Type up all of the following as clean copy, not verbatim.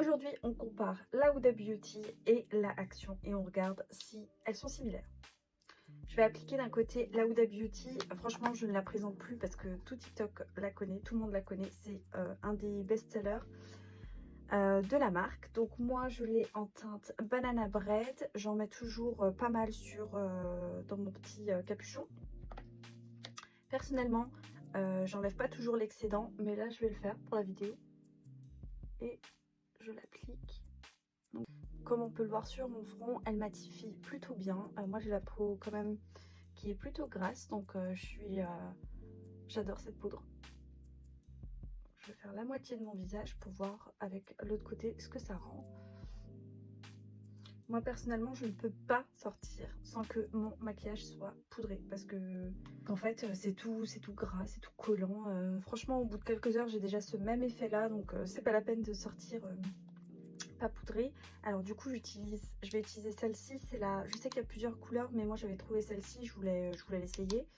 Aujourd'hui, on compare la Huda Beauty et la Action et on regarde si elles sont similaires. Je vais appliquer d'un côté la Huda Beauty. Franchement, je ne la présente plus parce que tout TikTok la connaît, tout le monde la connaît. C'est un des best-sellers de la marque. Donc moi, je l'ai en teinte Banana Bread. J'en mets toujours pas mal dans mon petit capuchon. Personnellement, j'enlève pas toujours l'excédent, mais là, je vais le faire pour la vidéo. Et je l'applique. Donc, comme on peut le voir sur mon front, elle matifie plutôt bien. Moi, j'ai la peau quand même qui est plutôt grasse, donc j'adore cette poudre. Je vais faire la moitié de mon visage pour voir avec l'autre côté ce que ça rend. Moi personnellement, je ne peux pas sortir sans que mon maquillage soit poudré parce que en fait c'est tout gras, c'est tout collant. Franchement, au bout de quelques heures, j'ai déjà ce même effet là, donc c'est pas la peine de sortir pas poudrée. Alors du coup, je vais utiliser celle-ci. C'est la, je sais qu'il y a plusieurs couleurs, mais moi j'avais trouvé celle-ci. Je voulais l'essayer.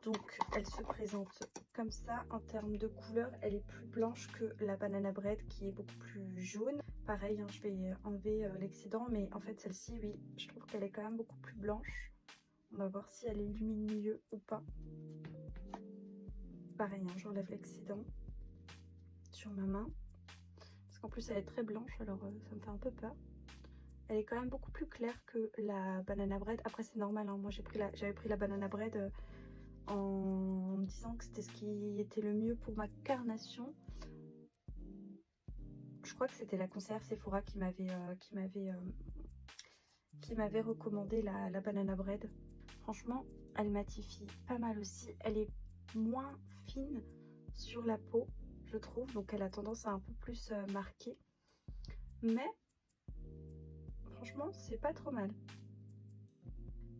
Donc elle se présente comme ça. En termes de couleur, elle est plus blanche que la Banana Bread qui est beaucoup plus jaune. Pareil, hein, je vais enlever l'excédent, mais en fait celle-ci, oui, je trouve qu'elle est quand même beaucoup plus blanche. On va voir si elle illumine mieux ou pas. Pareil, hein, j'enlève l'excédent sur ma main. Parce qu'en plus elle est très blanche, alors ça me fait un peu peur. Elle est quand même beaucoup plus claire que la Banana Bread. Après c'est normal, hein, moi j'avais pris la Banana Bread en me disant que c'était ce qui était le mieux pour ma carnation. Je crois que c'était la conseillère Sephora qui m'avait recommandé la Banana Bread. Franchement, elle matifie pas mal aussi. Elle est moins fine sur la peau, je trouve. Donc elle a tendance à un peu plus marquer. Mais franchement, c'est pas trop mal.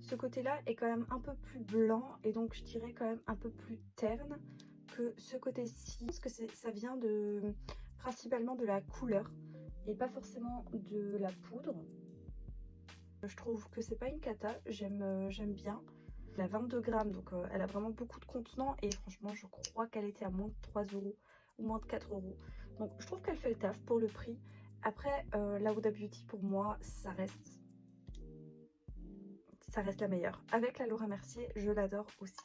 Ce côté-là est quand même un peu plus blanc et donc je dirais quand même un peu plus terne que ce côté-ci. Parce que ça vient principalement de la couleur et pas forcément de la poudre. Je trouve que c'est pas une cata, j'aime bien. Elle a 22 grammes, donc elle a vraiment beaucoup de contenant et franchement je crois qu'elle était à moins de 3 € ou moins de 4 €. Donc je trouve qu'elle fait le taf pour le prix. Après la Huda Beauty pour moi ça reste la meilleure. Avec la Laura Mercier, je l'adore aussi.